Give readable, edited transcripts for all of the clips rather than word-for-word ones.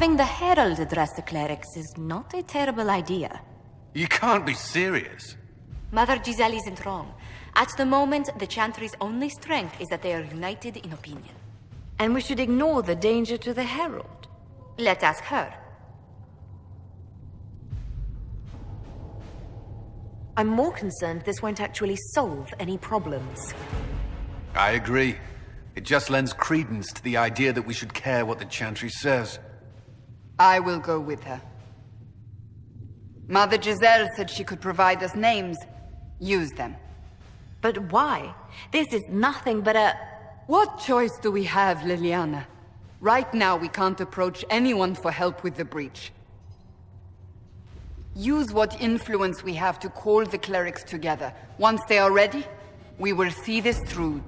Having the Herald address the clerics is not a terrible idea. You can't be serious. Mother Giselle isn't wrong. At the moment, the Chantry's only strength is that they are united in opinion. And we should ignore the danger to the Herald. Let's ask her. I'm more concerned this won't actually solve any problems. I agree. It just lends credence to the idea that we should care what the Chantry says. I will go with her. Mother Giselle said she could provide us names. Use them. But why? This is nothing but a... What choice do we have, Liliana? Right now we can't approach anyone for help with the breach. Use what influence we have to call the clerics together. Once they are ready, we will see this through.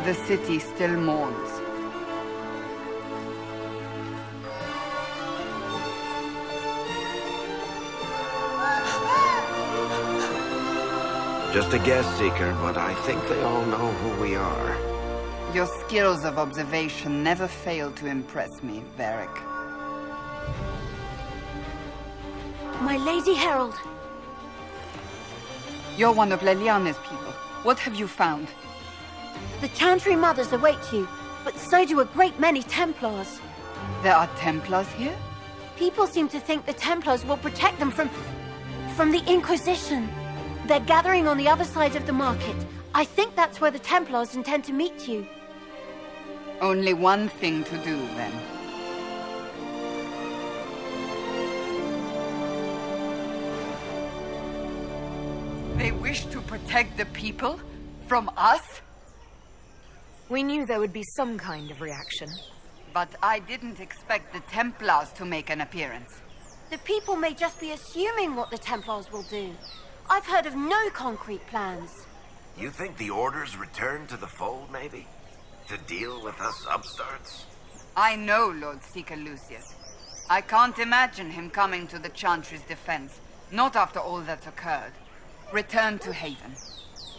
The city still mourns. Just a guest seeker, but I think they all know who we are. Your skills of observation never fail to impress me, Varric. My Lady Herald! You're one of Leliana's people. What have you found? The Chantry Mothers await you, but so do a great many Templars. There are Templars here? People seem to think the Templars will protect them from the Inquisition. They're gathering on the other side of the market. I think that's where the Templars intend to meet you. Only one thing to do, then. They wish to protect the people? From us? We knew there would be some kind of reaction. But I didn't expect the Templars to make an appearance. The people may just be assuming what the Templars will do. I've heard of no concrete plans. You think the Order's return to the fold, maybe? To deal with us upstarts? I know Lord Seeker Lucius. I can't imagine him coming to the Chantry's defense. Not after all that's occurred. Return to Haven.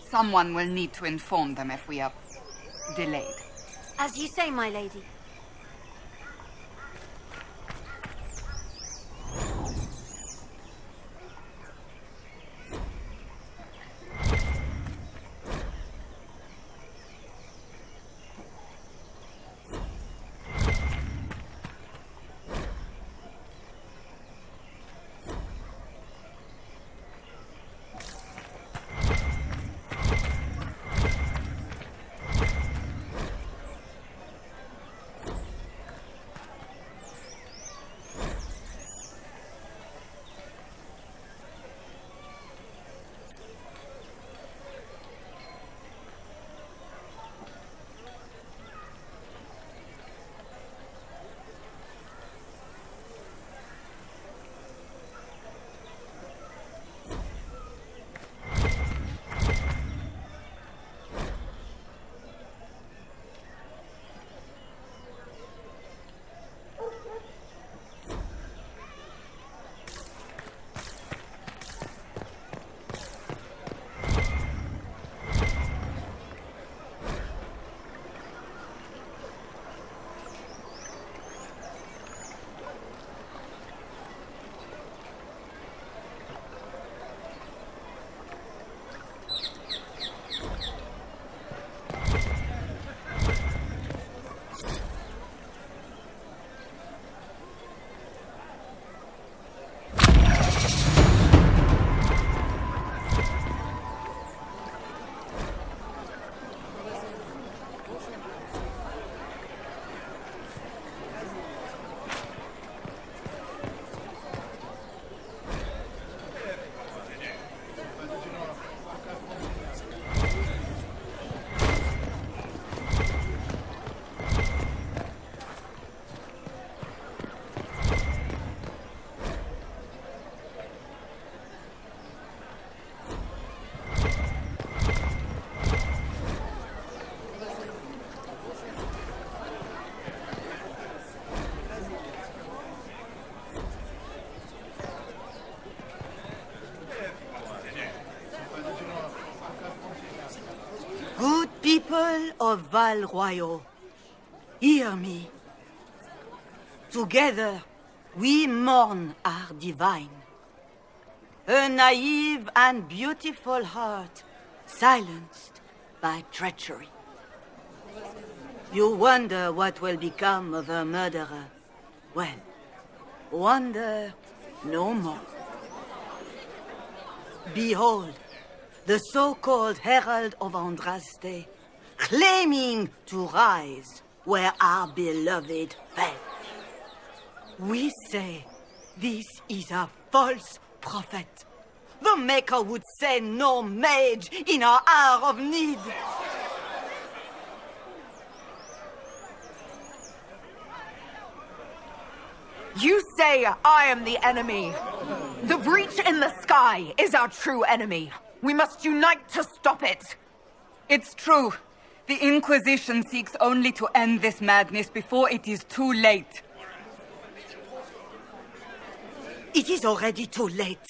Someone will need to inform them if we are delayed. As you say, my lady. People of Val Royal, hear me. Together, we mourn our divine. Her naive and beautiful heart, silenced by treachery. You wonder what will become of her murderer. Well, wonder no more. Behold, the so-called Herald of Andraste, claiming to rise where our beloved fell. We say this is a false prophet. The Maker would send no mage in our hour of need. You say I am the enemy. The breach in the sky is our true enemy. We must unite to stop it. It's true. The Inquisition seeks only to end this madness before it is too late. It is already too late.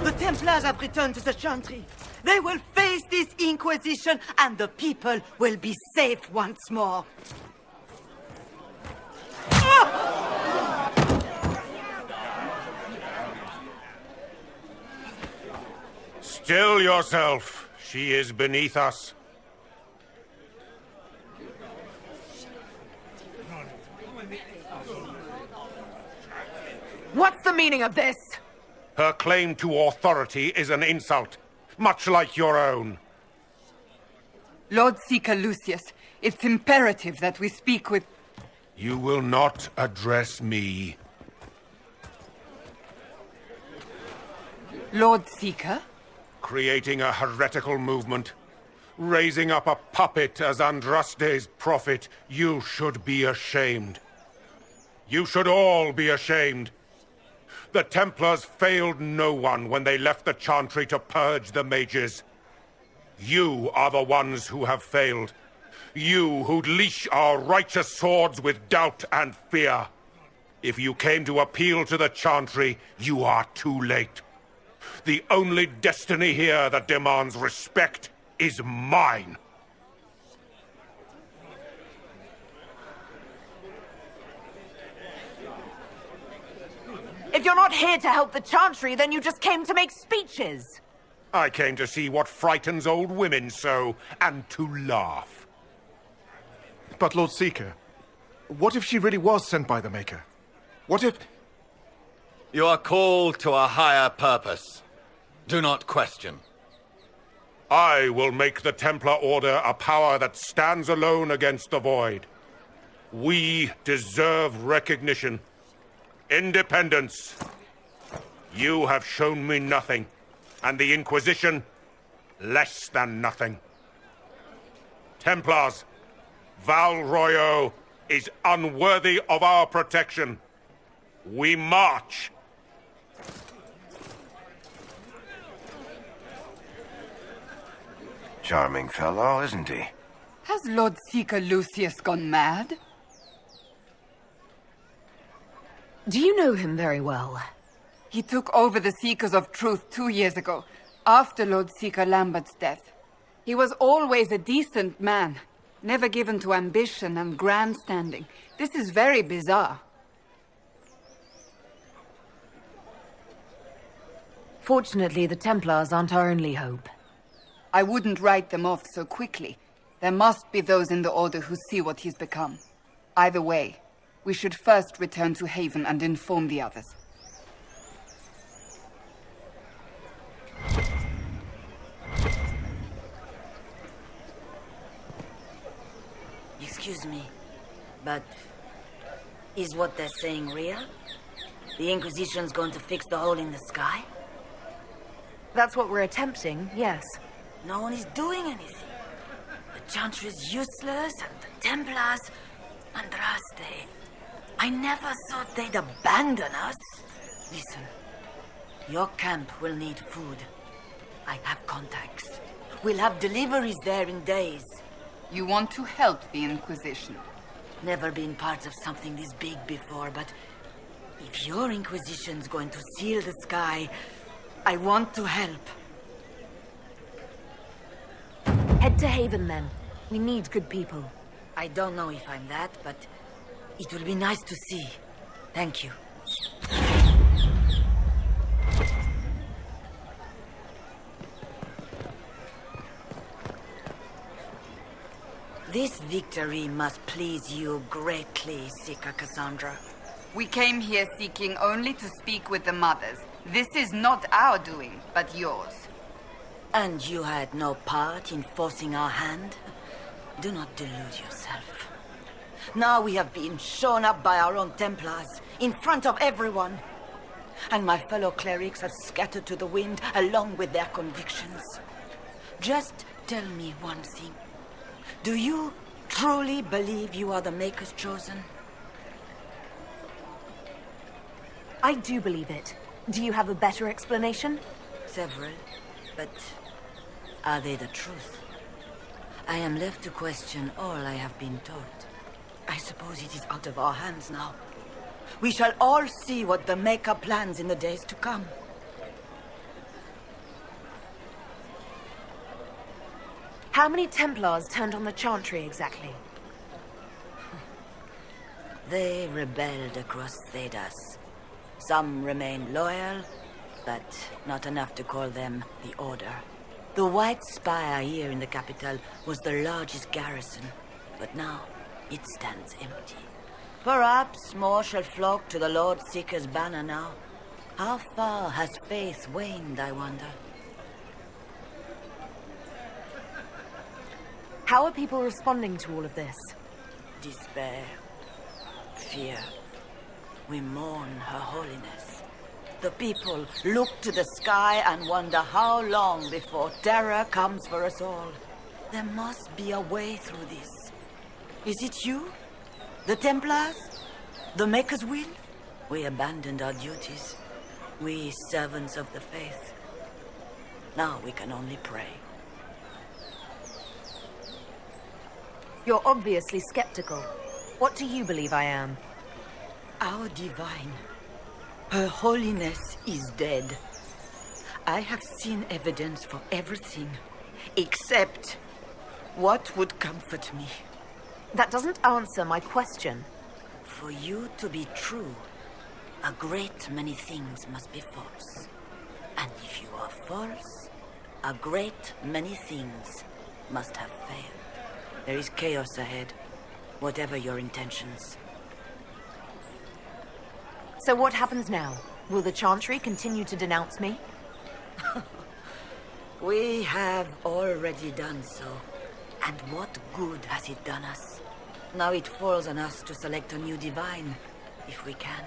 The Templars have returned to the Chantry. They will face this Inquisition, and the people will be safe once more. Still yourself. She is beneath us. What's the meaning of this? Her claim to authority is an insult, much like your own. Lord Seeker Lucius, it's imperative that we speak with... You will not address me. Lord Seeker? Creating a heretical movement, raising up a puppet as Andraste's prophet, you should be ashamed. You should all be ashamed. The Templars failed no one when they left the Chantry to purge the mages. You are the ones who have failed. You who'd leash our righteous swords with doubt and fear. If you came to appeal to the Chantry, you are too late. The only destiny here that demands respect is mine. If you're not here to help the Chantry, then you just came to make speeches. I came to see what frightens old women so, and to laugh. But Lord Seeker, what if she really was sent by the Maker? What if... You are called to a higher purpose. Do not question. I will make the Templar Order a power that stands alone against the Void. We deserve recognition. Independence. You have shown me nothing, and the Inquisition, less than nothing. Templars, Val Royal is unworthy of our protection. We march. Charming fellow, isn't he? Has Lord Seeker Lucius gone mad? Do you know him very well? He took over the Seekers of Truth 2 years ago, after Lord Seeker Lambert's death. He was always a decent man, never given to ambition and grandstanding. This is very bizarre. Fortunately, the Templars aren't our only hope. I wouldn't write them off so quickly. There must be those in the Order who see what he's become. Either way, we should first return to Haven and inform the others. Excuse me, but is what they're saying real? The Inquisition's going to fix the hole in the sky? That's what we're attempting, yes. No one is doing anything. The Chantry's useless, and the Templars... Andraste. I never thought they'd abandon us. Listen, your camp will need food. I have contacts. We'll have deliveries there in days. You want to help the Inquisition? Never been part of something this big before, but if your Inquisition's going to seal the sky, I want to help. Head to Haven, then. We need good people. I don't know if I'm that, but it will be nice to see. Thank you. This victory must please you greatly, Seeker Cassandra. We came here seeking only to speak with the mothers. This is not our doing, but yours. And you had no part in forcing our hand? Do not delude yourself. Now we have been shown up by our own Templars, in front of everyone. And my fellow clerics have scattered to the wind along with their convictions. Just tell me one thing. Do you truly believe you are the Maker's chosen? I do believe it. Do you have a better explanation? Several, but are they the truth? I am left to question all I have been taught. I suppose it is out of our hands now. We shall all see what the Maker plans in the days to come. How many Templars turned on the Chantry exactly? They rebelled across Thedas. Some remained loyal, but not enough to call them the Order. The White Spire here in the capital was the largest garrison, but now it stands empty. Perhaps more shall flock to the Lord Seeker's banner now. How far has faith waned, I wonder? How are people responding to all of this? Despair. Fear. We mourn Her Holiness. The people look to the sky and wonder how long before terror comes for us all. There must be a way through this. Is it you? The Templars? The Maker's will? We abandoned our duties. We servants of the faith. Now we can only pray. You're obviously skeptical. What do you believe I am? Our divine. Her Holiness is dead. I have seen evidence for everything, except what would comfort me. That doesn't answer my question. For you to be true, a great many things must be false. And if you are false, a great many things must have failed. There is chaos ahead, whatever your intentions. So what happens now? Will the Chantry continue to denounce me? We have already done so. And what good has it done us? Now it falls on us to select a new divine, if we can,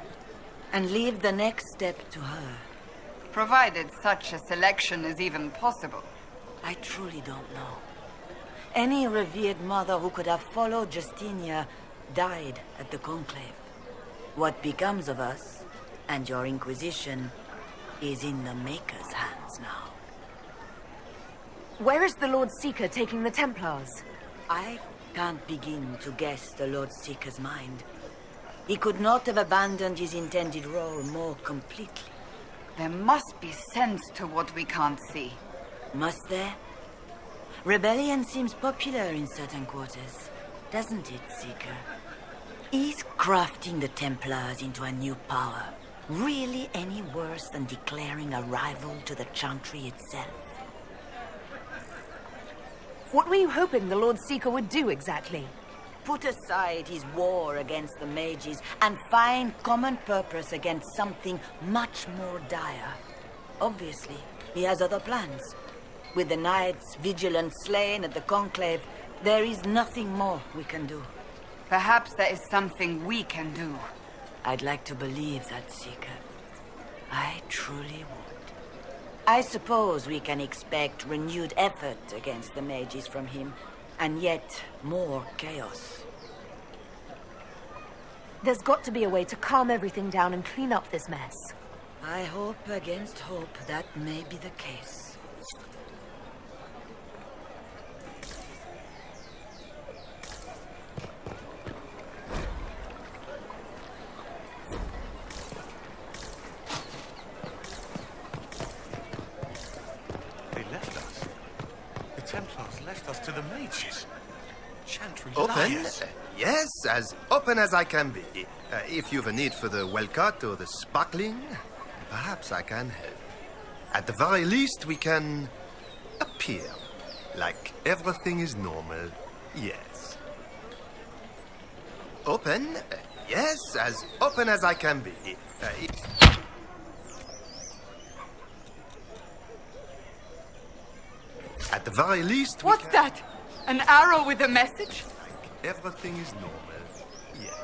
and leave the next step to her. Provided such a selection is even possible. I truly don't know. Any revered mother who could have followed Justinia died at the Conclave. What becomes of us, and your Inquisition, is in the Maker's hands now. Where is the Lord Seeker taking the Templars? I can't begin to guess the Lord Seeker's mind. He could not have abandoned his intended role more completely. There must be sense to what we can't see. Must there? Rebellion seems popular in certain quarters, doesn't it, Seeker? Is crafting the Templars into a new power really any worse than declaring a rival to the Chantry itself? What were you hoping the Lord Seeker would do exactly? Put aside his war against the mages and find common purpose against something much more dire. Obviously, he has other plans. With the knights vigilant slain at the Conclave, there is nothing more we can do. Perhaps there is something we can do. I'd like to believe that, Seeker. I truly would. I suppose we can expect renewed effort against the mages from him, and yet more chaos. There's got to be a way to calm everything down and clean up this mess. I hope against hope that may be the case. to the mages. Chantry Open? liars. Yes, as open as I can be. If you've a need for the well-cut or the sparkling, perhaps I can help. At the very least, we can appear like everything is normal. Yes. Open? Yes, as open as I can be. At the very least, we What's that? An arrow with a message? everything is normal. Yes.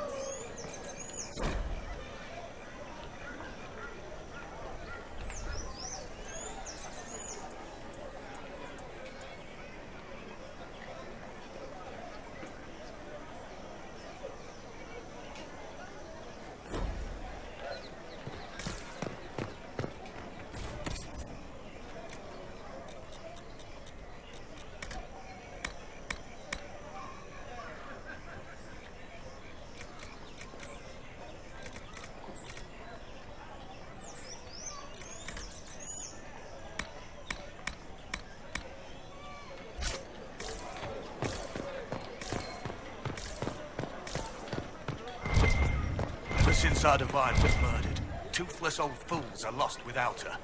Ever since our divine was murdered, toothless old fools are lost without her.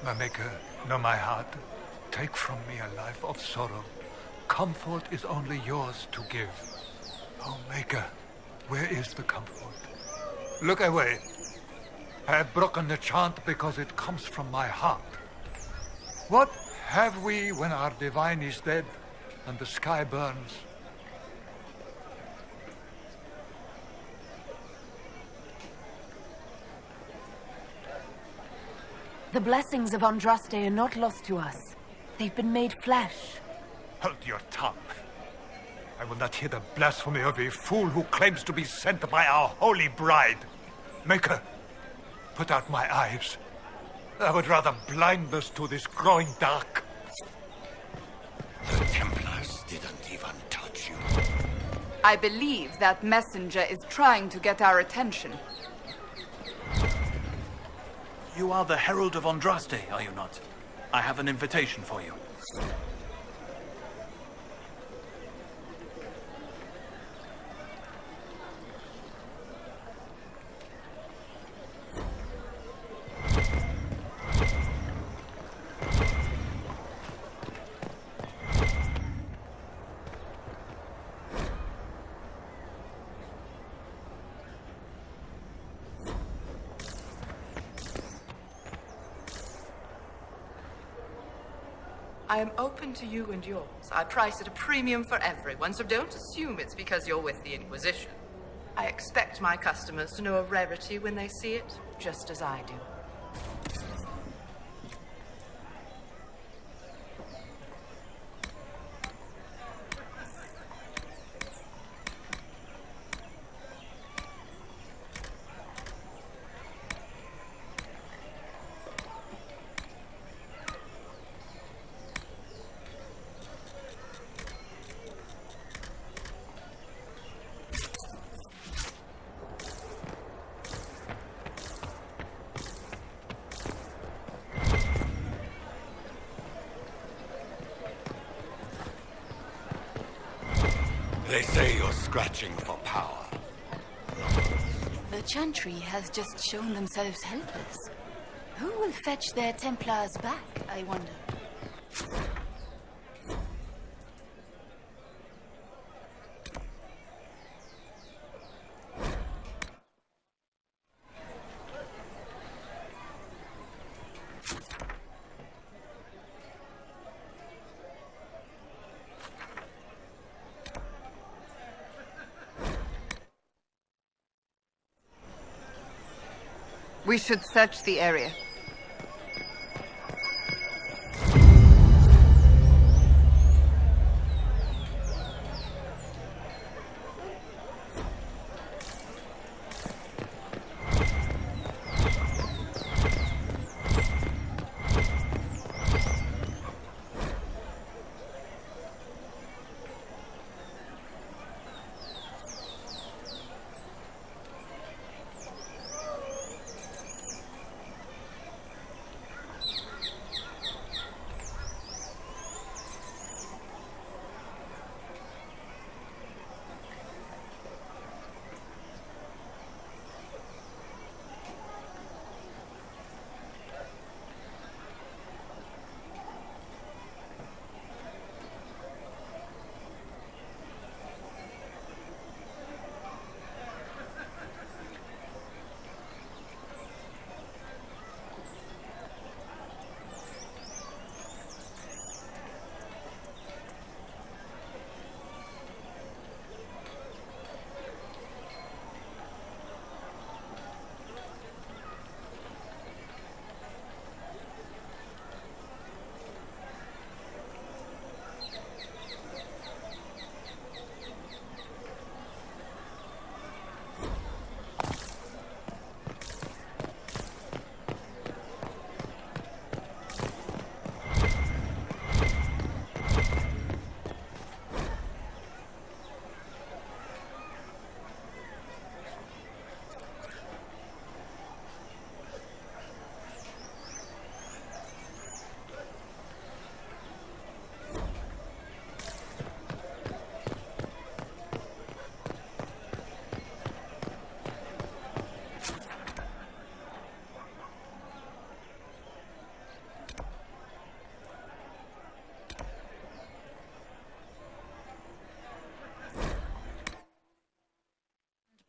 My Maker, know my heart. Take from me a life of sorrow. Comfort is only yours to give. Oh, Maker, where is the comfort? Look away. I have broken the chant because it comes from my heart. What have we when our divine is dead and the sky burns? The blessings of Andraste are not lost to us. They've been made flesh. Hold your tongue. I will not hear the blasphemy of a fool who claims to be sent by our holy bride. Maker, put out my eyes. I would rather blindness to this growing dark. The Templars didn't even touch you. I believe that messenger is trying to get our attention. You are the Herald of Andraste, are you not? I have an invitation for you. I am open to you and yours. I price at a premium for everyone, so don't assume it's because you're with the Inquisition. I expect my customers to know a rarity when they see it, just as I do. They say you're scratching for power. The Chantry has just shown themselves helpless. Who will fetch their Templars back, I wonder? We should search the area.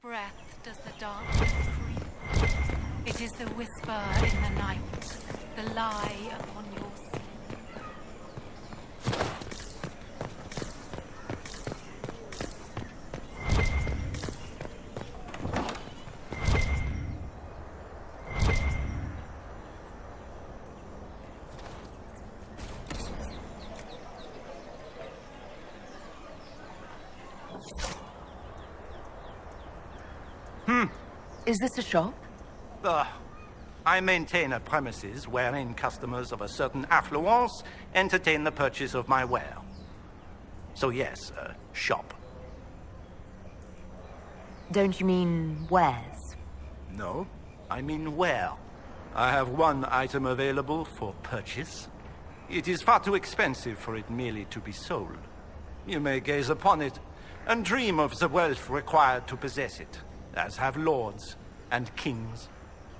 Breath does the darkness creep. It is the whisper in the night, the lie upon your sleep. Is this a shop? I maintain a premises wherein customers of a certain affluence entertain the purchase of my ware. So yes, a shop. Don't you mean wares? No, I mean ware. I have one item available for purchase. It is far too expensive for it merely to be sold. You may gaze upon it and dream of the wealth required to possess it, as have lords and kings.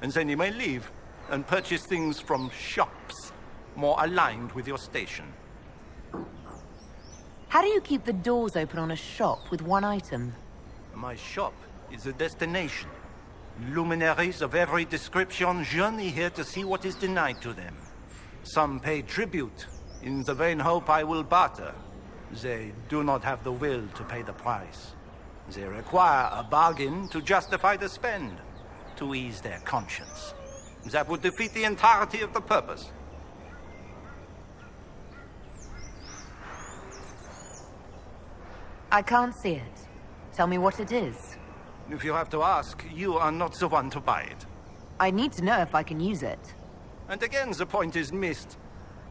And then you may leave and purchase things from shops more aligned with your station. How do you keep the doors open on a shop with one item? My shop is a destination. Luminaries of every description journey here to see what is denied to them. Some pay tribute, in the vain hope I will barter. They do not have the will to pay the price. They require a bargain to justify the spend, to ease their conscience. That would defeat the entirety of the purpose. I can't see it. Tell me what it is. If you have to ask, you are not the one to buy it. I need to know if I can use it. And again, the point is missed.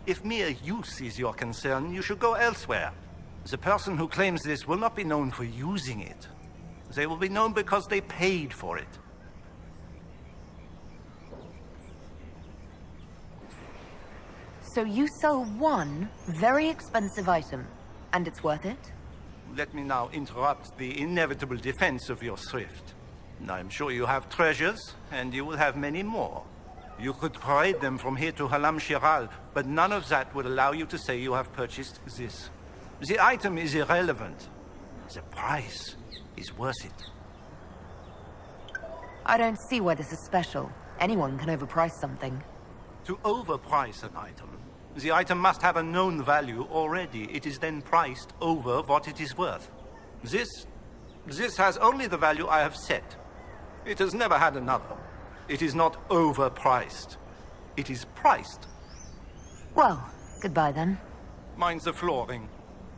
If mere use is your concern, you should go elsewhere. The person who claims this will not be known for using it. They will be known because they paid for it. So you sell one very expensive item, and it's worth it? Let me now interrupt the inevitable defense of your thrift. I'm sure you have treasures, and you will have many more. You could parade them from here to Halam Shiral, but none of that would allow you to say you have purchased this. The item is irrelevant. The price is worth it. I don't see why this is special. Anyone can overprice something. To overprice an item must have a known value already. It is then priced over what it is worth. This has only the value I have set. It has never had another. It is not overpriced. It is priced. Well, goodbye then. Mind the flooring.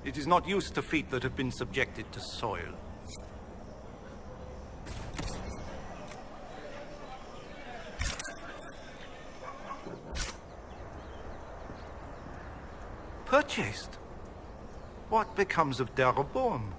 It is not used to feet that have been subjected to soil. Purchased? What becomes of Jeroboam?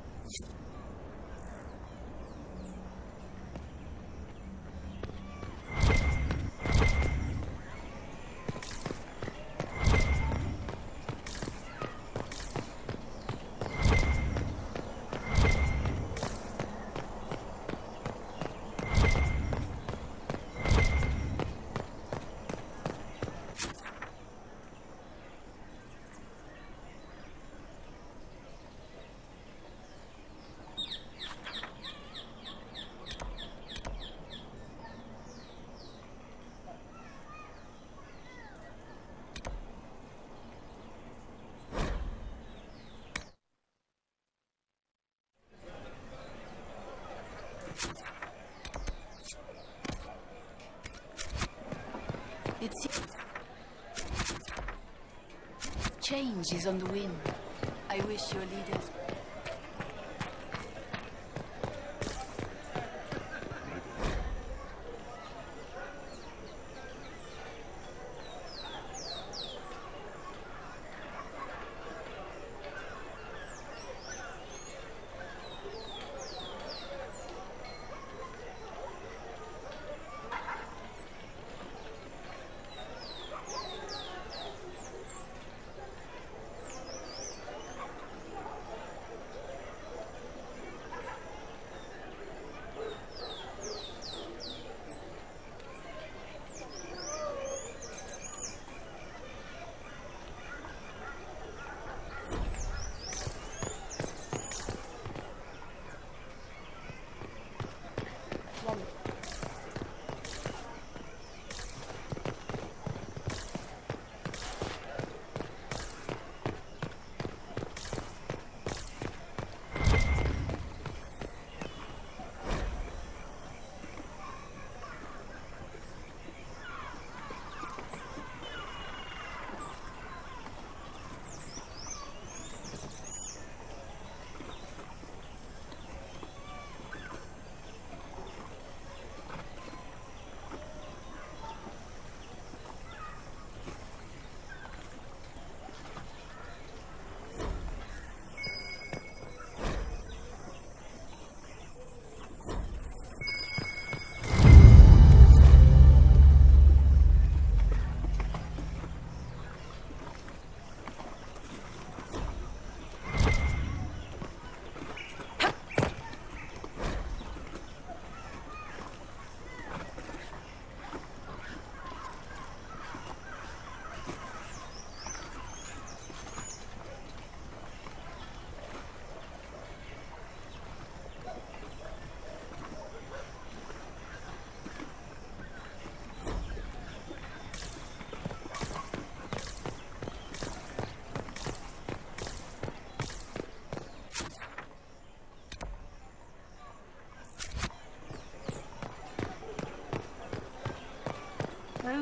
Change is on the wind. I wish your leaders...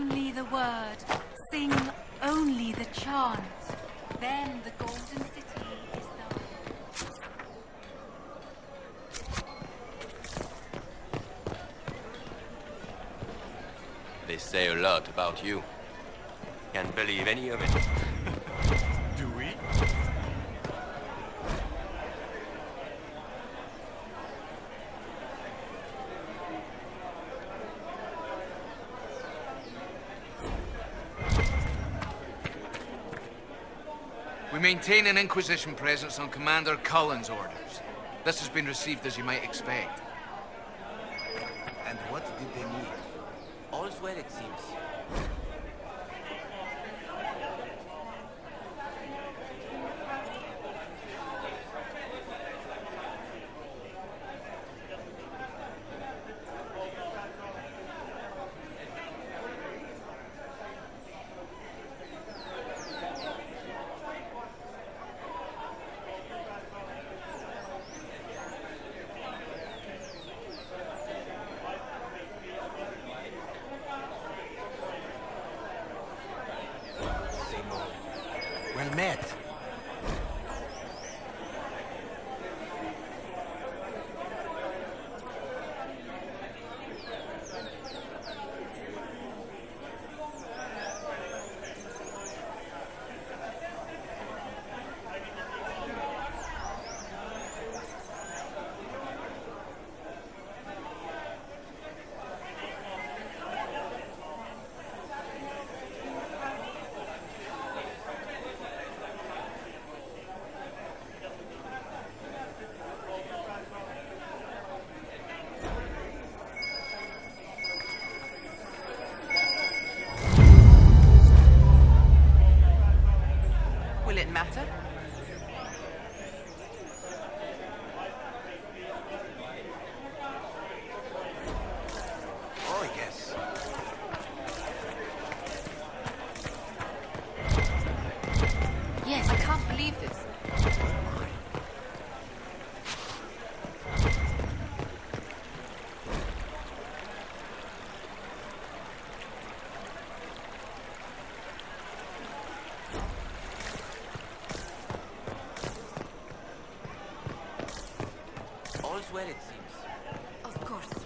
only the word, sing only the chant, then the golden city is thine. They say a lot about you. Can't believe any of it. Do we? We maintain an Inquisition presence on Commander Cullen's orders. This has been received as you might expect. And what did they need? All's well, it seems. Well met. Will it matter? Oh, yes. Yes, I can't believe this. All's well, it seems. Of course.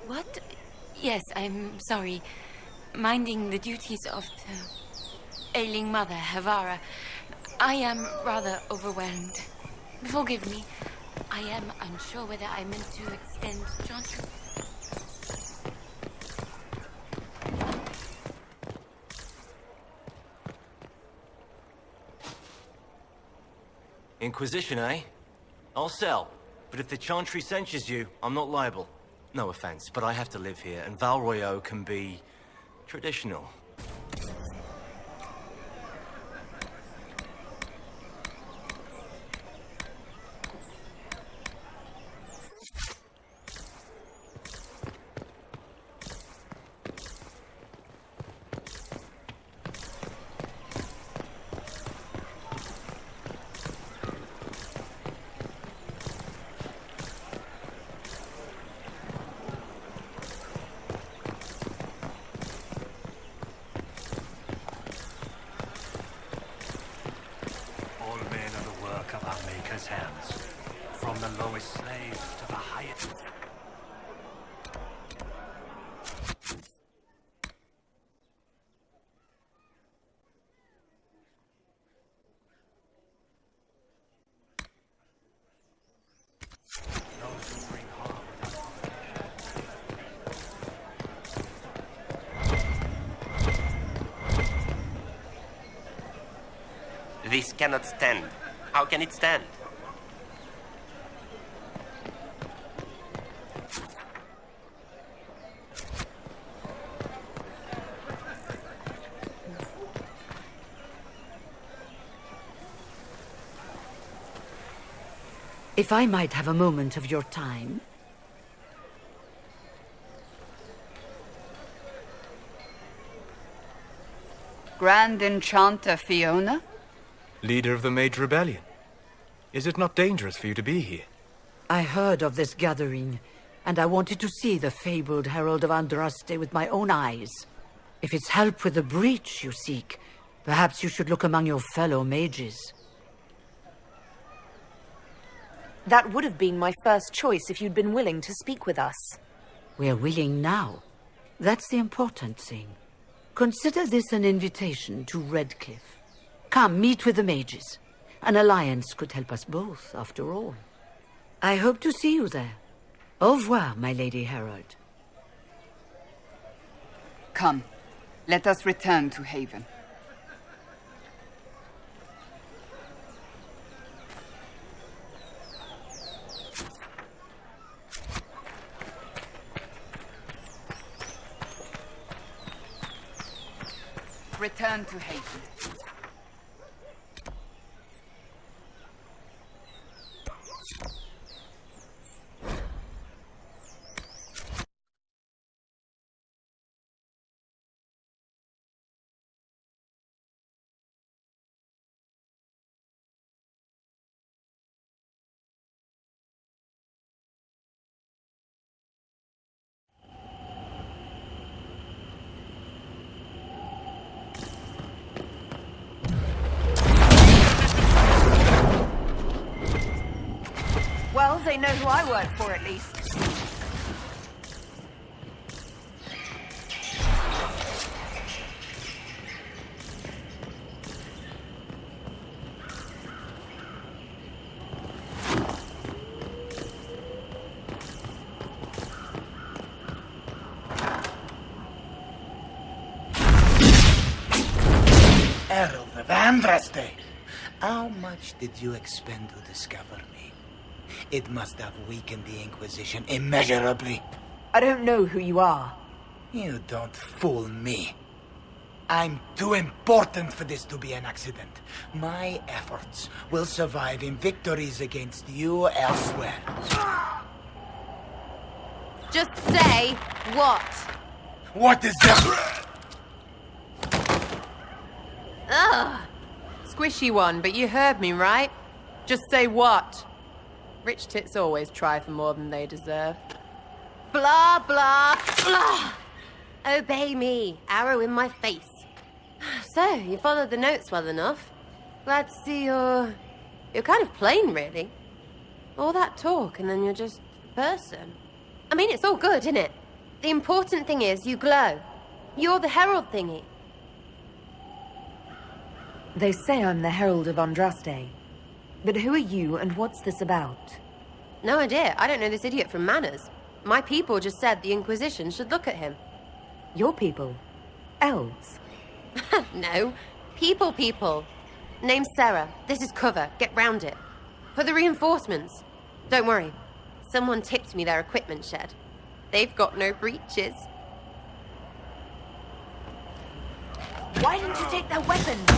What? Yes, I'm sorry. Minding the duties of the ailing mother, Havara. I am rather overwhelmed. Forgive me. I am unsure whether I meant to extend Johnson. Inquisition, eh? I'll sell. But if the Chantry censures you, I'm not liable. No offense, but I have to live here, and Val Royeaux can be... traditional. This cannot stand. How can it stand? If I might have a moment of your time. Grand Enchanter Fiona? Leader of the Mage Rebellion. Is it not dangerous for you to be here? I heard of this gathering, and I wanted to see the fabled Herald of Andraste with my own eyes. If it's help with the breach you seek, perhaps you should look among your fellow mages. That would have been my first choice if you'd been willing to speak with us. We're willing now. That's the important thing. Consider this an invitation to Redcliffe. Come, meet with the mages. An alliance could help us both, after all. I hope to see you there. Au revoir, my Lady Herald. Come, let us return to Haven. Return to Haven. Well, they know who I work for, at least. Herald of Andraste, how much did you expend to discover me? It must have weakened the Inquisition immeasurably. I don't know who you are. You don't fool me. I'm too important for this to be an accident. My efforts will survive in victories against you elsewhere. Just say what? What is that? Ugh. Squishy one, but you heard me, right? Just say what? Rich tits always try for more than they deserve. Blah, blah, blah. Obey me. Arrow in my face. So, you followed the notes well enough. Glad to see you're kind of plain, really. All that talk, and then you're just a person. I mean, it's all good, isn't it? The important thing is you glow. You're the herald thingy. They say I'm the Herald of Andraste. But who are you, and what's this about? No idea. I don't know this idiot from Manners. My people just said the Inquisition should look at him. Your people? Elves? No. People. Name's Sarah. This is cover. Get round it. For the reinforcements. Don't worry. Someone tipped me their equipment shed. They've got no breaches. Why didn't you take their weapons?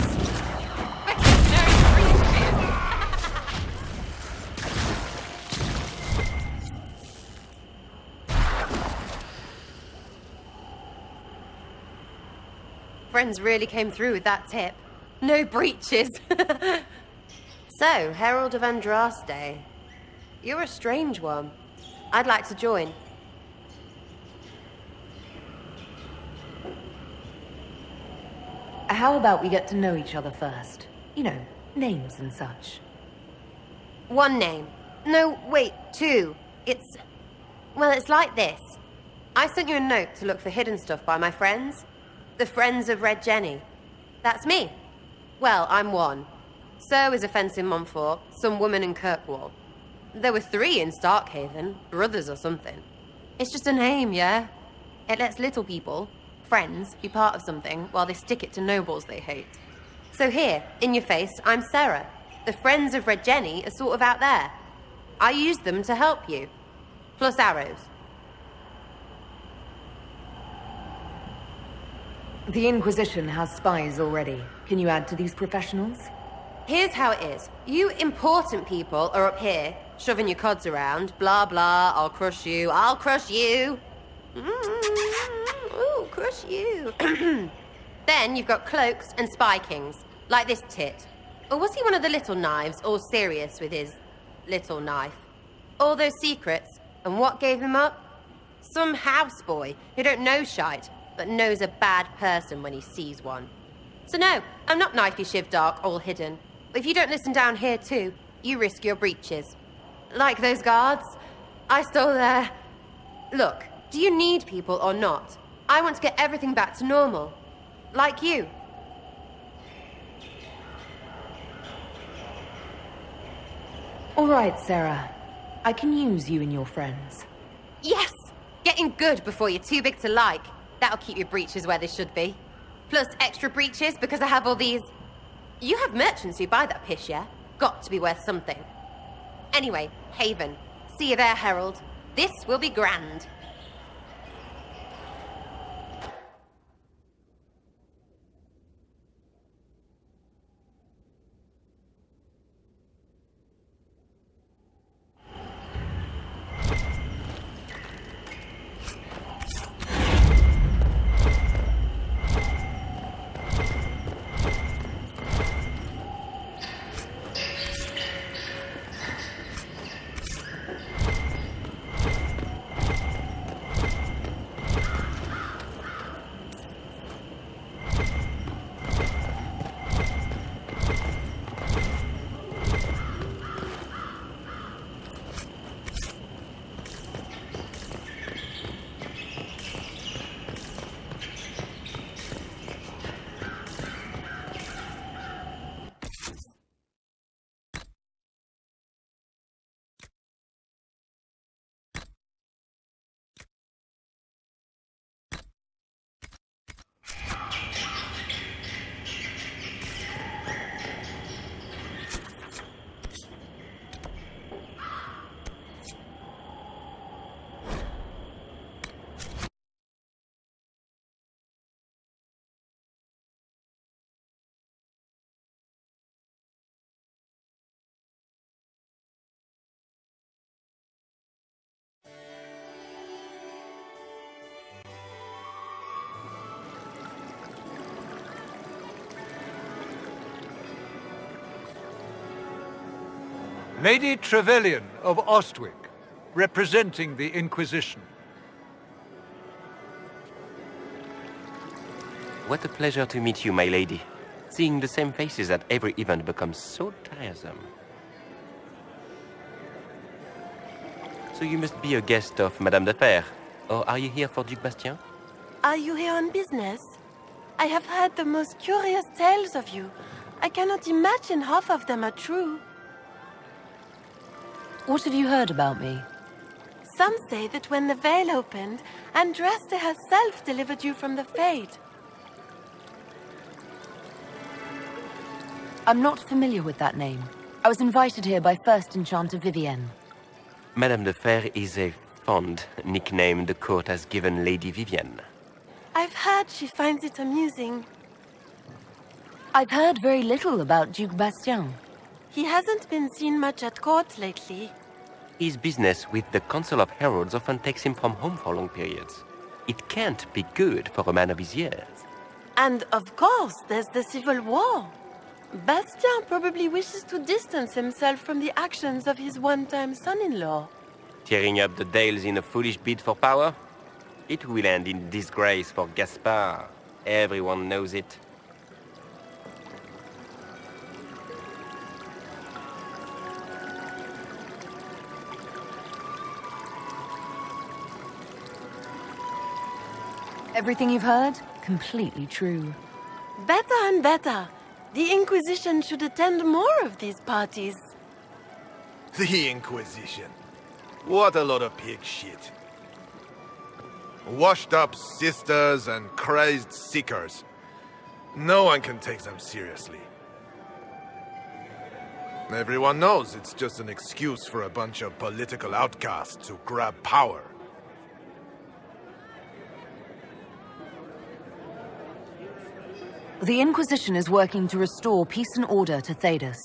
Friends really came through with that tip. No breaches. So, Herald of Andraste. You're a strange one. I'd like to join. How about we get to know each other first? You know, names and such. One name. No, wait, two. Well, it's like this. I sent you a note to look for hidden stuff by my friends. The Friends of Red Jenny. That's me. Well, I'm one. So is a fence in Montfort, some woman in Kirkwall. There were 3 in Starkhaven, brothers or something. It's just a name, yeah? It lets little people, friends, be part of something while they stick it to nobles they hate. So here, in your face, I'm Sarah. The Friends of Red Jenny are sort of out there. I used them to help you. Plus arrows. The Inquisition has spies already. Can you add to these professionals? Here's how it is. You important people are up here, shoving your cods around. Blah, blah, I'll crush you, I'll crush you. Ooh, crush you. Then you've got cloaks and spy kings, like this tit. Or was he one of the little knives, all serious with his little knife? All those secrets, and what gave him up? Some houseboy who don't know shite, but knows a bad person when he sees one. So no, I'm not knifey shiv dark, all hidden. But if you don't listen down here too, you risk your breeches. Like those guards, I stole their... Look, do you need people or not? I want to get everything back to normal. Like you. All right, Sarah. I can use you and your friends. Yes! Getting good before you're too big to like. That'll keep your breeches where they should be. Plus extra breeches because I have all these... You have merchants who buy that piss, yeah? Got to be worth something. Anyway, Haven. See you there, Herald. This will be grand. Lady Trevelyan of Ostwick, representing the Inquisition. What a pleasure to meet you, my lady. Seeing the same faces at every event becomes so tiresome. So you must be a guest of Madame de Fer, or are you here for Duc Bastien? Are you here on business? I have heard the most curious tales of you. I cannot imagine half of them are true. What have you heard about me? Some say that when the veil opened, Andraste herself delivered you from the Fade. I'm not familiar with that name. I was invited here by First Enchanter Vivienne. Madame de Fer is a fond nickname the court has given Lady Vivienne. I've heard she finds it amusing. I've heard very little about Duke Bastien. He hasn't been seen much at court lately. His business with the Council of Heralds often takes him from home for long periods. It can't be good for a man of his years. And of course, there's the civil war. Bastien probably wishes to distance himself from the actions of his one-time son-in-law. Tearing up the Dales in a foolish bid for power? It will end in disgrace for Gaspard. Everyone knows it. Everything you've heard? Completely true. Better and better. The Inquisition should attend more of these parties. The Inquisition. What a lot of pig shit. Washed up sisters and crazed seekers. No one can take them seriously. Everyone knows it's just an excuse for a bunch of political outcasts to grab power. The Inquisition is working to restore peace and order to Thedas.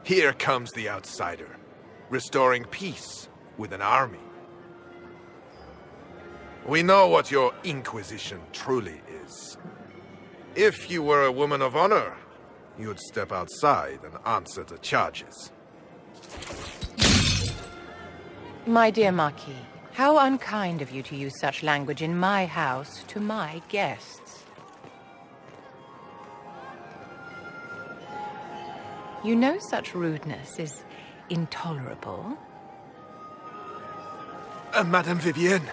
Here comes the outsider, restoring peace with an army. We know what your Inquisition truly is. If you were a woman of honor, you'd step outside and answer the charges. My dear Marquis, how unkind of you to use such language in my house to my guests. You know such rudeness is intolerable. Madame Vivienne,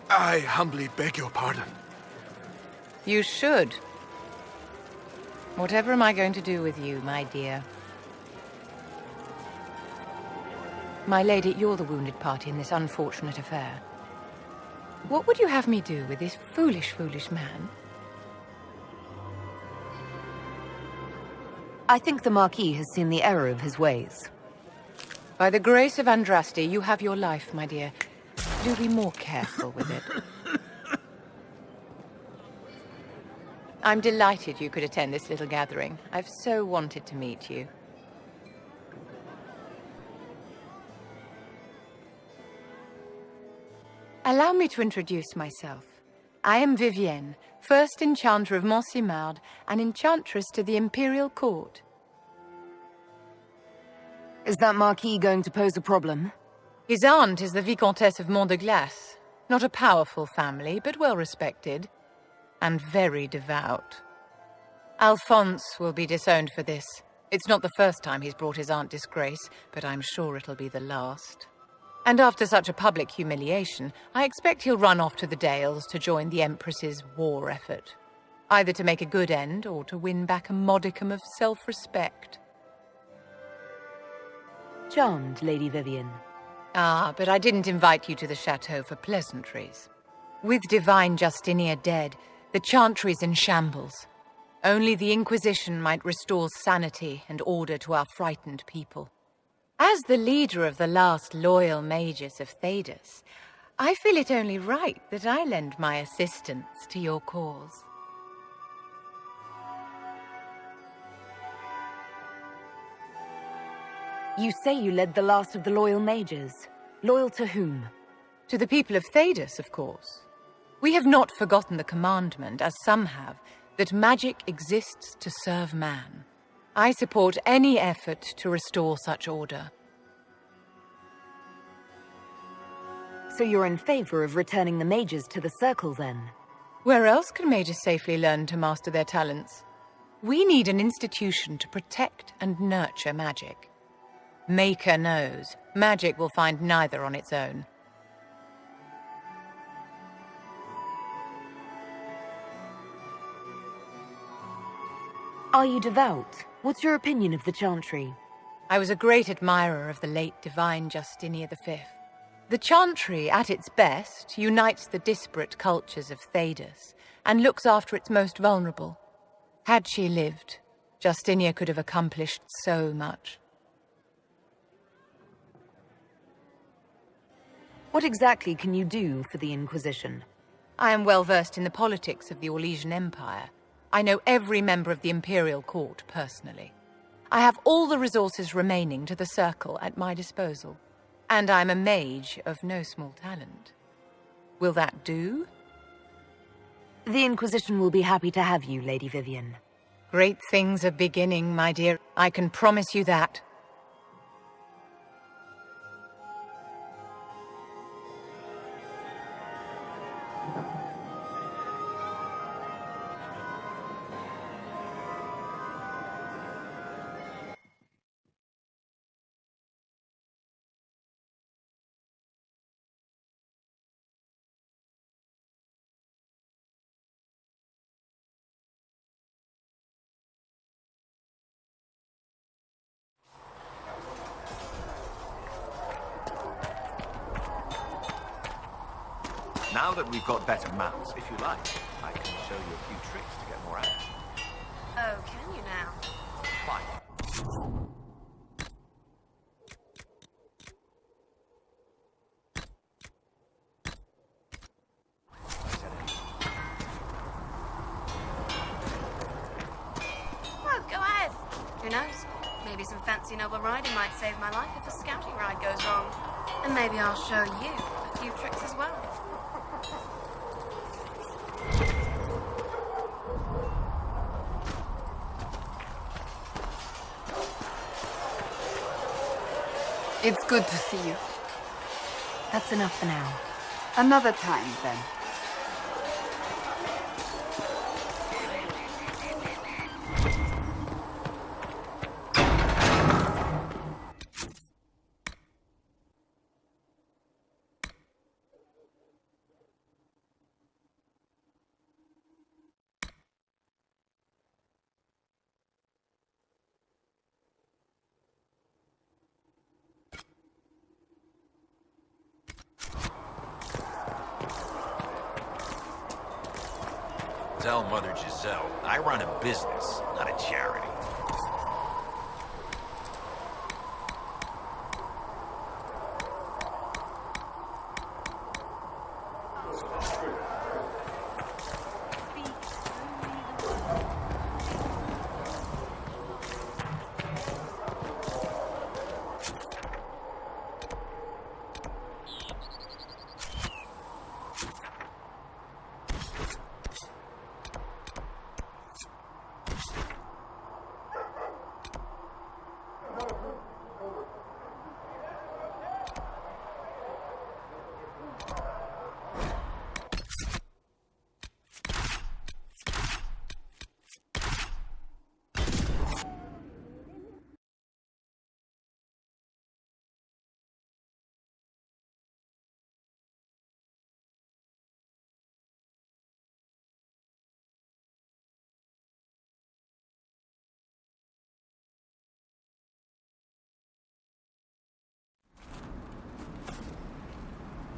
I humbly beg your pardon. You should. Whatever am I going to do with you, my dear? My lady, you're the wounded party in this unfortunate affair. What would you have me do with this foolish, foolish man? I think the Marquis has seen the error of his ways. By the grace of Andraste, you have your life, my dear. Do be more careful with it. I'm delighted you could attend this little gathering. I've so wanted to meet you. Allow me to introduce myself. I am Vivienne, first Enchanter of Monsimard and Enchantress to the Imperial Court. Is that Marquis going to pose a problem? His aunt is the Vicomtesse of Mont de Glace. Not a powerful family, but well respected. And very devout. Alphonse will be disowned for this. It's not the first time he's brought his aunt disgrace, but I'm sure it'll be the last. And after such a public humiliation, I expect he'll run off to the Dales to join the Empress's war effort. Either to make a good end, or to win back a modicum of self-respect. Charmed, Lady Vivienne. Ah, but I didn't invite you to the chateau for pleasantries. With divine Justinia dead, the Chantry's in shambles. Only the Inquisition might restore sanity and order to our frightened people. As the leader of the last loyal mages of Thedas, I feel it only right that I lend my assistance to your cause. You say you led the last of the loyal mages. Loyal to whom? To the people of Thedas, of course. We have not forgotten the commandment, as some have, that magic exists to serve man. I support any effort to restore such order. So you're in favor of returning the mages to the Circle, then? Where else can mages safely learn to master their talents? We need an institution to protect and nurture magic. Maker knows, magic will find neither on its own. Are you devout? What's your opinion of the Chantry? I was a great admirer of the late divine Justinia V. The Chantry, at its best, unites the disparate cultures of Thedas and looks after its most vulnerable. Had she lived, Justinia could have accomplished so much. What exactly can you do for the Inquisition? I am well versed in the politics of the Orlesian Empire. I know every member of the Imperial Court personally. I have all the resources remaining to the Circle at my disposal. And I'm a mage of no small talent. Will that do? The Inquisition will be happy to have you, Lady Vivian. Great things are beginning, my dear. I can promise you that. Now that we've got better mounts, if you like, I can show you a few tricks to get more out. Oh, can you now? Fine. Oh, go ahead. Who knows? Maybe some fancy noble riding might save my life if a scouting ride goes wrong. And maybe I'll show you a few tricks as well. It's good to see you. That's enough for now. Another time, then. Tell Mother Giselle, I run a business, not a charity.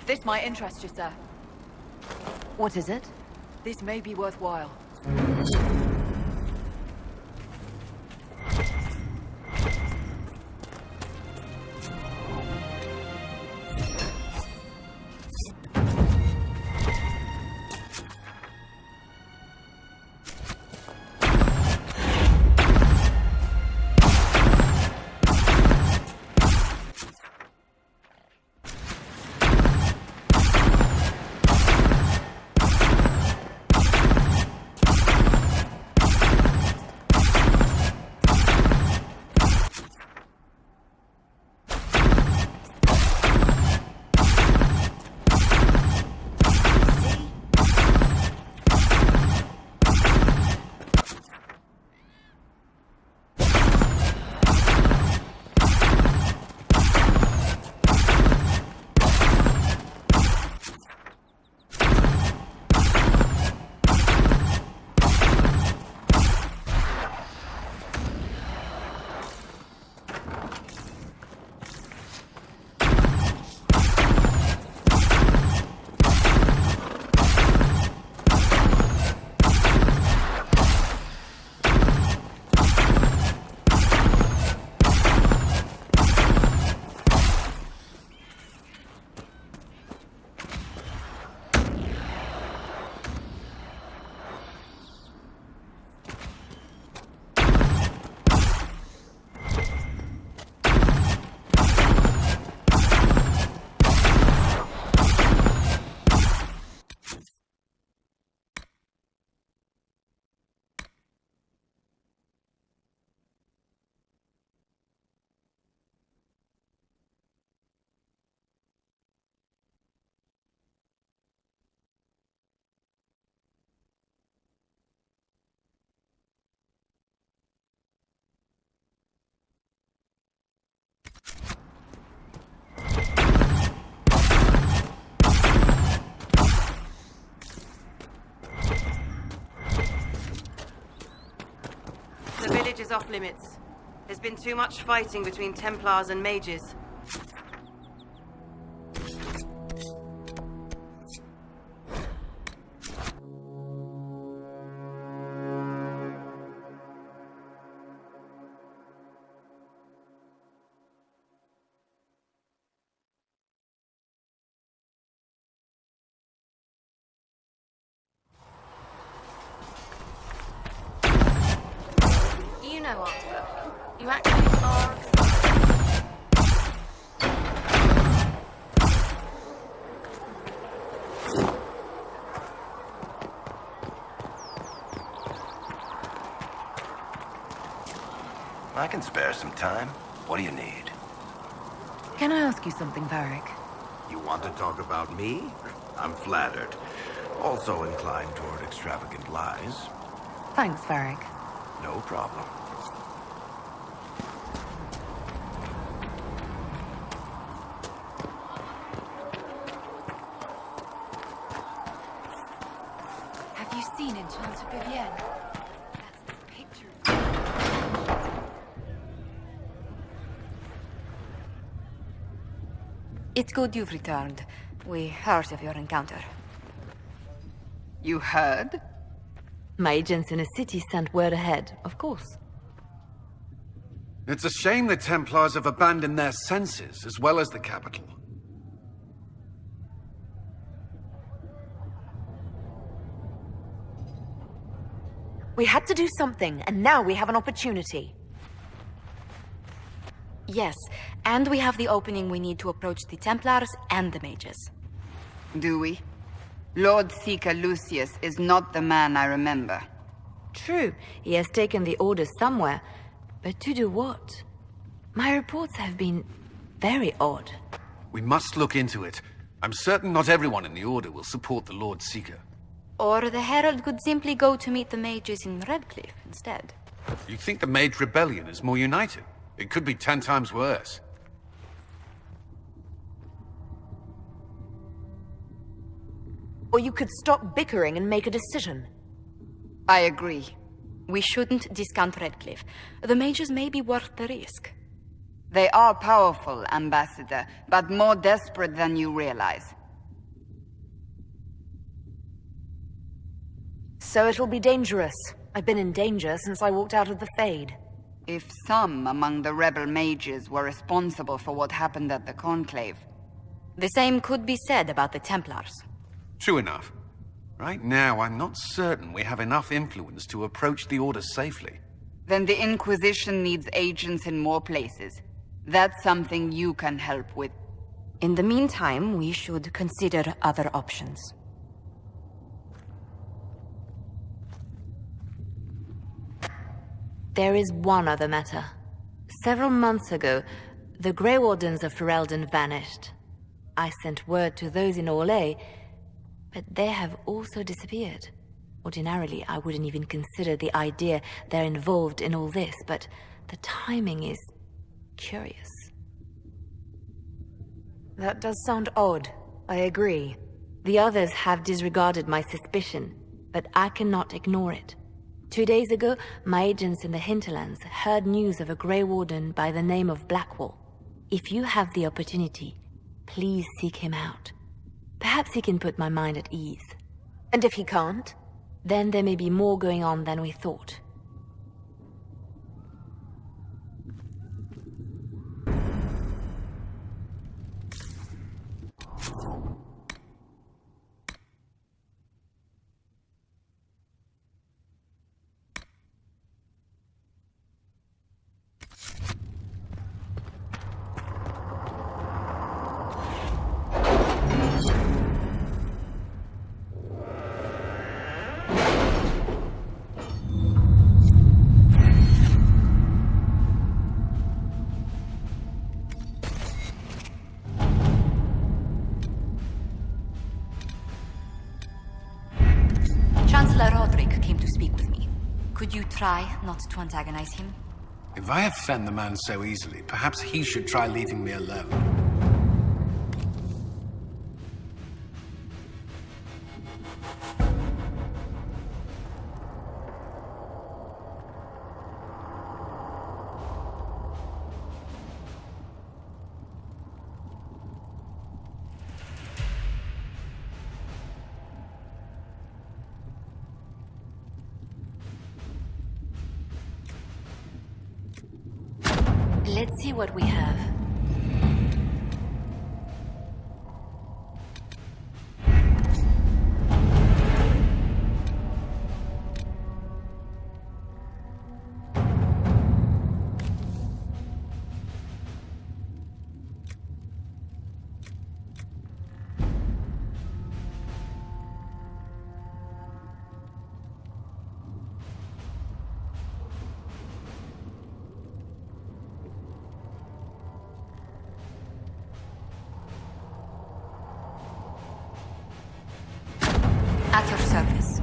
This might interest you, sir. What is it? This may be worthwhile. off limits. There's been too much fighting between Templars and mages. You know, Oliver, you actually are... I can spare some time. What do you need? Can I ask you something, Varric? You want to talk about me? I'm flattered. Also inclined toward extravagant lies. Thanks, Varric. No problem. Have you seen Enchant of Vivienne? That's the picture. It's good you've returned. We heard of your encounter. You heard? My agents in the city sent word ahead, of course. It's a shame the Templars have abandoned their senses, as well as the capital. We had to do something, and now we have an opportunity. Yes, and we have the opening we need to approach the Templars and the mages. Do we? Lord Seeker Lucius is not the man I remember. True, he has taken the orders somewhere, but to do what? My reports have been very odd. We must look into it. I'm certain not everyone in the Order will support the Lord Seeker. Or the Herald could simply go to meet the mages in Redcliffe instead. You think the Mage Rebellion is more united? It could be 10 times worse. Or you could stop bickering and make a decision. I agree. We shouldn't discount Redcliffe. The mages may be worth the risk. They are powerful, Ambassador, but more desperate than you realize. So it'll be dangerous. I've been in danger since I walked out of the Fade. If some among the rebel mages were responsible for what happened at the Conclave... The same could be said about the Templars. True enough. Right now, I'm not certain we have enough influence to approach the Order safely. Then the Inquisition needs agents in more places. That's something you can help with. In the meantime, we should consider other options. There is one other matter. Several months ago, the Grey Wardens of Ferelden vanished. I sent word to those in Orlais, but they have also disappeared. Ordinarily, I wouldn't even consider the idea they're involved in all this, but the timing is curious. That does sound odd. I agree. The others have disregarded my suspicion, but I cannot ignore it. 2 days ago, my agents in the hinterlands heard news of a Grey Warden by the name of Blackwall. If you have the opportunity, please seek him out. Perhaps he can put my mind at ease. And if he can't, then there may be more going on than we thought. Chancellor Roderick came to speak with me. Could you try not to antagonize him? If I offend the man so easily, perhaps he should try leaving me alone. Let's see what we have. At your service.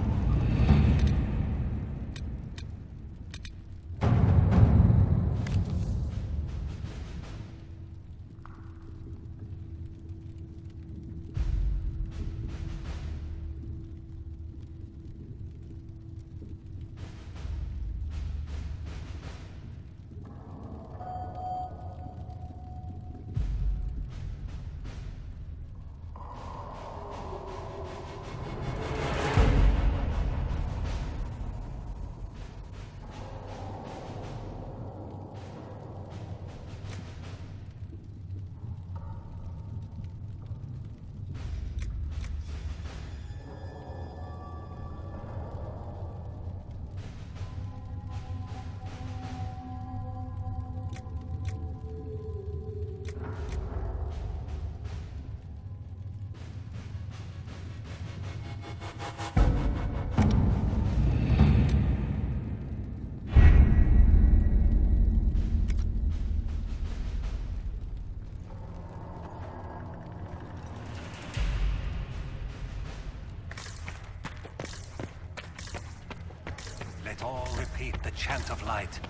Let all repeat the chant of light.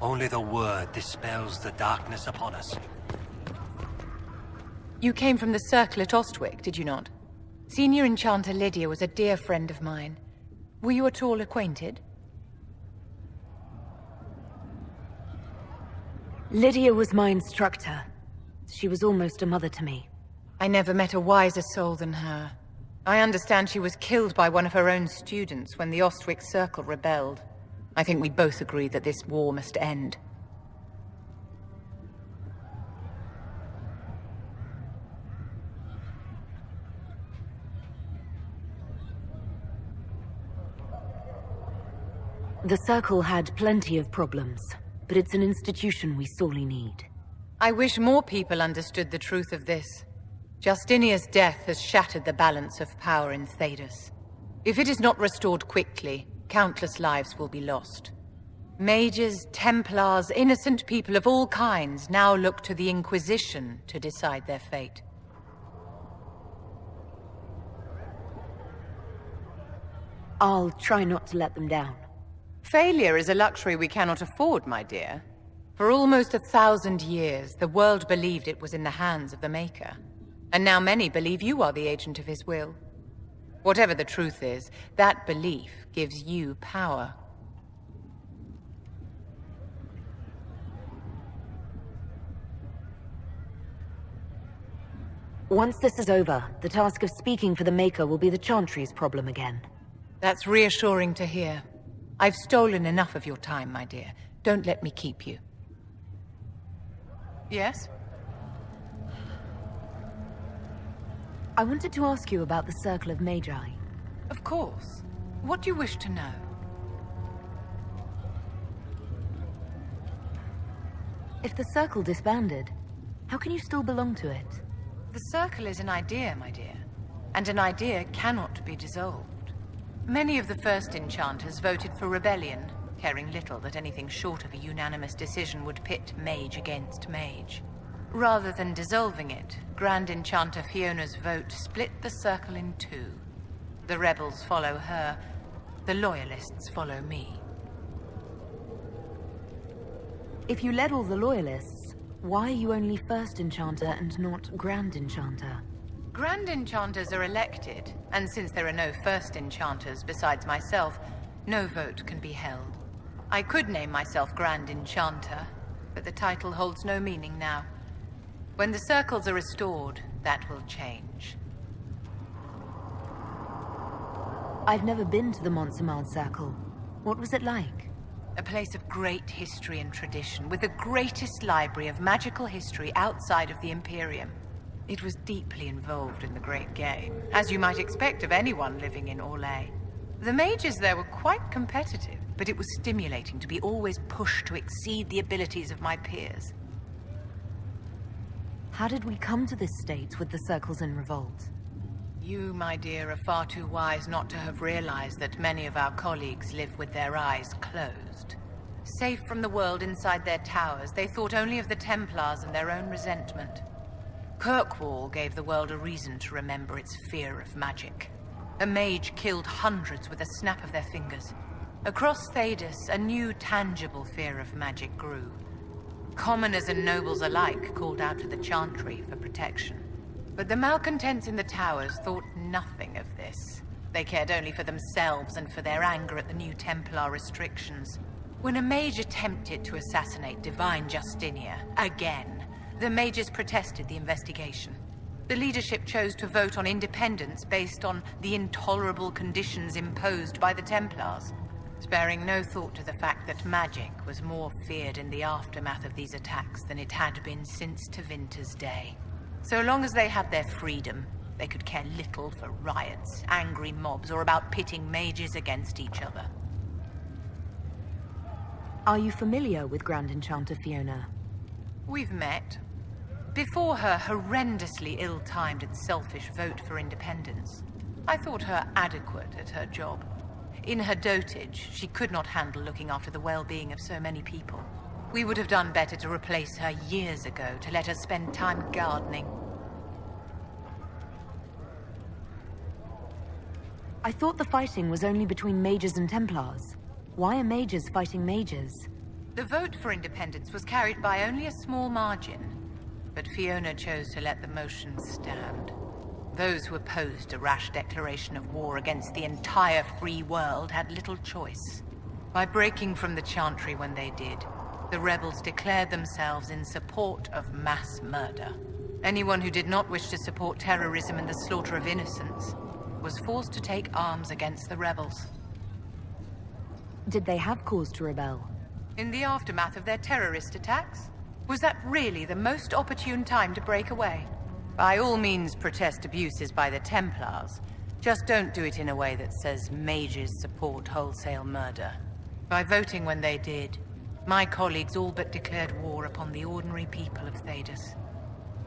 Only the word dispels the darkness upon us. You came from the Circle at Ostwick, did you not? Senior Enchanter Lydia was a dear friend of mine. Were you at all acquainted? Lydia was my instructor. She was almost a mother to me. I never met a wiser soul than her. I understand she was killed by one of her own students when the Ostwick Circle rebelled. I think we both agree that this war must end. The Circle had plenty of problems, but it's an institution we sorely need. I wish more people understood the truth of this. Justinia's death has shattered the balance of power in Thedas. If it is not restored quickly, countless lives will be lost. Mages, Templars, innocent people of all kinds now look to the Inquisition to decide their fate. I'll try not to let them down. Failure is a luxury we cannot afford, my dear. For almost 1,000 years, the world believed it was in the hands of the Maker. And now many believe you are the agent of his will. Whatever the truth is, that belief gives you power. Once this is over, the task of speaking for the Maker will be the Chantry's problem again. That's reassuring to hear. I've stolen enough of your time, my dear. Don't let me keep you. Yes? I wanted to ask you about the Circle of Magi. Of course. What do you wish to know? If the Circle disbanded, how can you still belong to it? The Circle is an idea, my dear. And an idea cannot be dissolved. Many of the first enchanters voted for rebellion, caring little that anything short of a unanimous decision would pit mage against mage. Rather than dissolving it, Grand Enchanter Fiona's vote split the Circle in two. The rebels follow her, the loyalists follow me. If you led all the loyalists, why are you only First Enchanter and not Grand Enchanter? Grand Enchanters are elected, and since there are no First Enchanters besides myself, no vote can be held. I could name myself Grand Enchanter, but the title holds no meaning now. When the circles are restored, that will change. I've never been to the Montsemard Circle. What was it like? A place of great history and tradition, with the greatest library of magical history outside of the Imperium. It was deeply involved in the Great Game, as you might expect of anyone living in Orlais. The mages there were quite competitive, but it was stimulating to be always pushed to exceed the abilities of my peers. How did we come to this state with the circles in revolt? You, my dear, are far too wise not to have realized that many of our colleagues live with their eyes closed. Safe from the world inside their towers, they thought only of the Templars and their own resentment. Kirkwall gave the world a reason to remember its fear of magic. A mage killed hundreds with a snap of their fingers. Across Thedas, a new tangible fear of magic grew. Commoners and nobles alike called out to the Chantry for protection. But the malcontents in the towers thought nothing of this. They cared only for themselves and for their anger at the new Templar restrictions. When a mage attempted to assassinate Divine Justinia, again, the mages protested the investigation. The leadership chose to vote on independence based on the intolerable conditions imposed by the Templars, sparing no thought to the fact that magic was more feared in the aftermath of these attacks than it had been since Tevinter's day. So long as they had their freedom, they could care little for riots, angry mobs, or about pitting mages against each other. Are you familiar with Grand Enchanter Fiona? We've met. Before her horrendously ill-timed and selfish vote for independence, I thought her adequate at her job. In her dotage, she could not handle looking after the well-being of so many people. We would have done better to replace her years ago, to let her spend time gardening. I thought the fighting was only between mages and Templars. Why are mages fighting mages? The vote for independence was carried by only a small margin, but Fiona chose to let the motion stand. Those who opposed a rash declaration of war against the entire free world had little choice. By breaking from the Chantry when they did, the rebels declared themselves in support of mass murder. Anyone who did not wish to support terrorism and the slaughter of innocents was forced to take arms against the rebels. Did they have cause to rebel? In the aftermath of their terrorist attacks? Was that really the most opportune time to break away? By all means protest abuses by the Templars. Just don't do it in a way that says mages support wholesale murder. By voting when they did, my colleagues all but declared war upon the ordinary people of Thedas.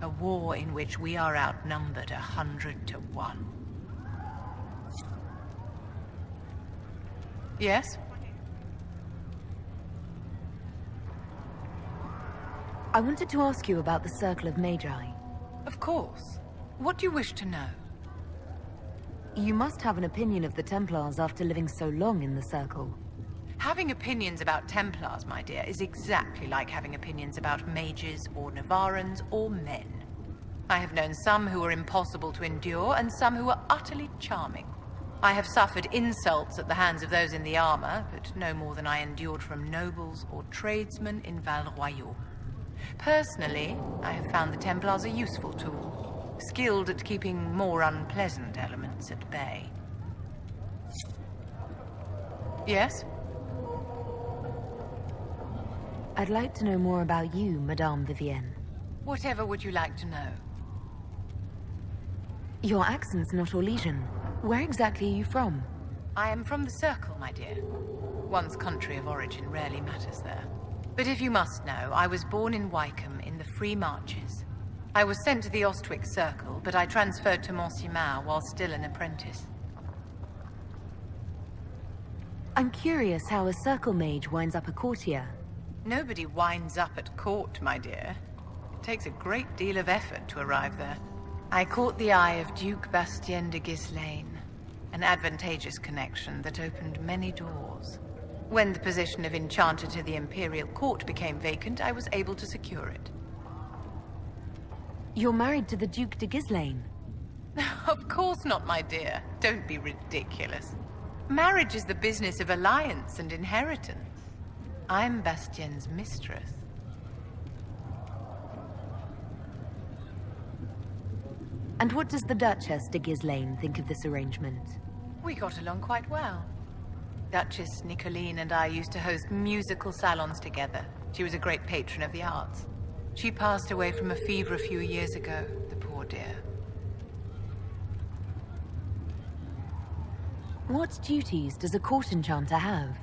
A war in which we are outnumbered 100 to 1. Yes? I wanted to ask you about the Circle of Magi. Of course. What do you wish to know? You must have an opinion of the Templars after living so long in the Circle. Having opinions about Templars, my dear, is exactly like having opinions about mages or Navarrans or men. I have known some who were impossible to endure and some who were utterly charming. I have suffered insults at the hands of those in the armor, but no more than I endured from nobles or tradesmen in Val Royaux. Personally, I have found the Templars a useful tool, skilled at keeping more unpleasant elements at bay. Yes? I'd like to know more about you, Madame Vivienne. Whatever would you like to know? Your accent's not Orlesian. Where exactly are you from? I am from the Circle, my dear. One's country of origin rarely matters there. But if you must know, I was born in Wycombe in the Free Marches. I was sent to the Ostwick Circle, but I transferred to Monsignor while still an apprentice. I'm curious how a Circle mage winds up a courtier. Nobody winds up at court, my dear. It takes a great deal of effort to arrive there. I caught the eye of Duke Bastien de Ghislaine, an advantageous connection that opened many doors. When the position of Enchanter to the Imperial Court became vacant, I was able to secure it. You're married to the Duke de Ghislaine? Of course not, my dear. Don't be ridiculous. Marriage is the business of alliance and inheritance. I'm Bastien's mistress. And what does the Duchess de Ghislaine think of this arrangement? We got along quite well. Duchess Nicoline and I used to host musical salons together. She was a great patron of the arts. She passed away from a fever a few years ago, the poor dear. What duties does a court enchanter have?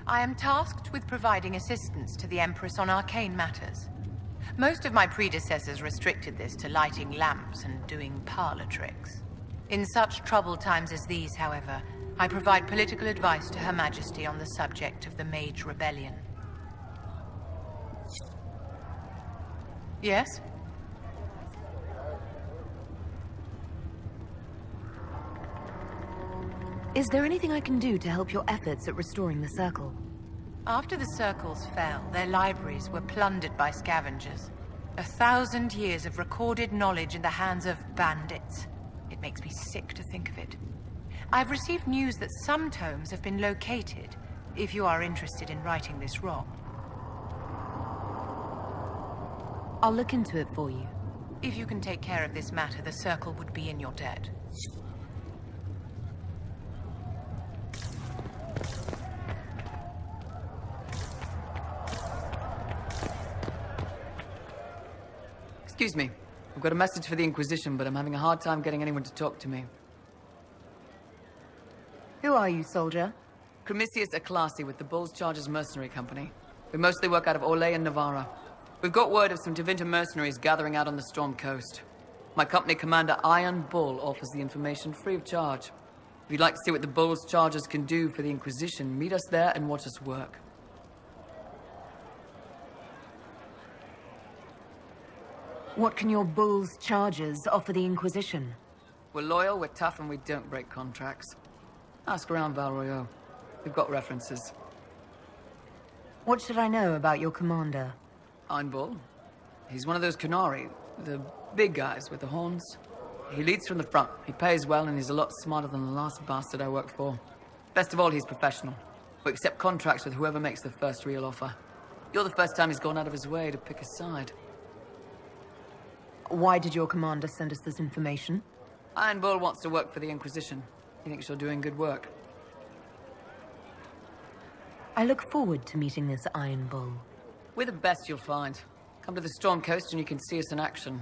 I am tasked with providing assistance to the Empress on arcane matters. Most of my predecessors restricted this to lighting lamps and doing parlor tricks. In such troubled times as these, however, I provide political advice to Her Majesty on the subject of the Mage Rebellion. Yes? Is there anything I can do to help your efforts at restoring the Circle? After the Circles fell, their libraries were plundered by scavengers. 1,000 years of recorded knowledge in the hands of bandits. It makes me sick to think of it. I've received news that some tomes have been located, if you are interested in righting this wrong. I'll look into it for you. If you can take care of this matter, the Circle would be in your debt. Excuse me. I've got a message for the Inquisition, but I'm having a hard time getting anyone to talk to me. Who are you, soldier? Cremisius Aclasi with the Bulls Chargers Mercenary Company. We mostly work out of Orlais and Navarra. We've got word of some Tevinter mercenaries gathering out on the Storm Coast. My company commander, Iron Bull, offers the information free of charge. If you'd like to see what the Bulls Chargers can do for the Inquisition, meet us there and watch us work. What can your Bull's Chargers offer the Inquisition? We're loyal, we're tough, and we don't break contracts. Ask around Val Royeaux. We've got references. What should I know about your commander? Iron Bull. He's one of those Canari, the big guys with the horns. He leads from the front. He pays well, and he's a lot smarter than the last bastard I worked for. Best of all, he's professional. We accept contracts with whoever makes the first real offer. You're the first time he's gone out of his way to pick a side. Why did your commander send us this information? Iron Bull wants to work for the Inquisition. He thinks you're doing good work. I look forward to meeting this Iron Bull. We're the best you'll find. Come to the Storm Coast and you can see us in action.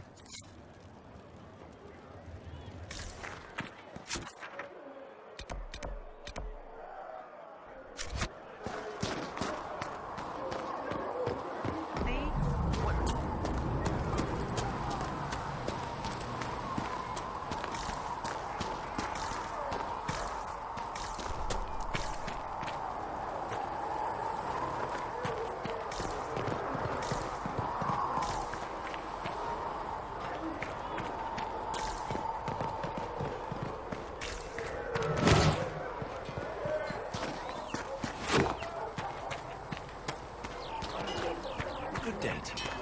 Good debt.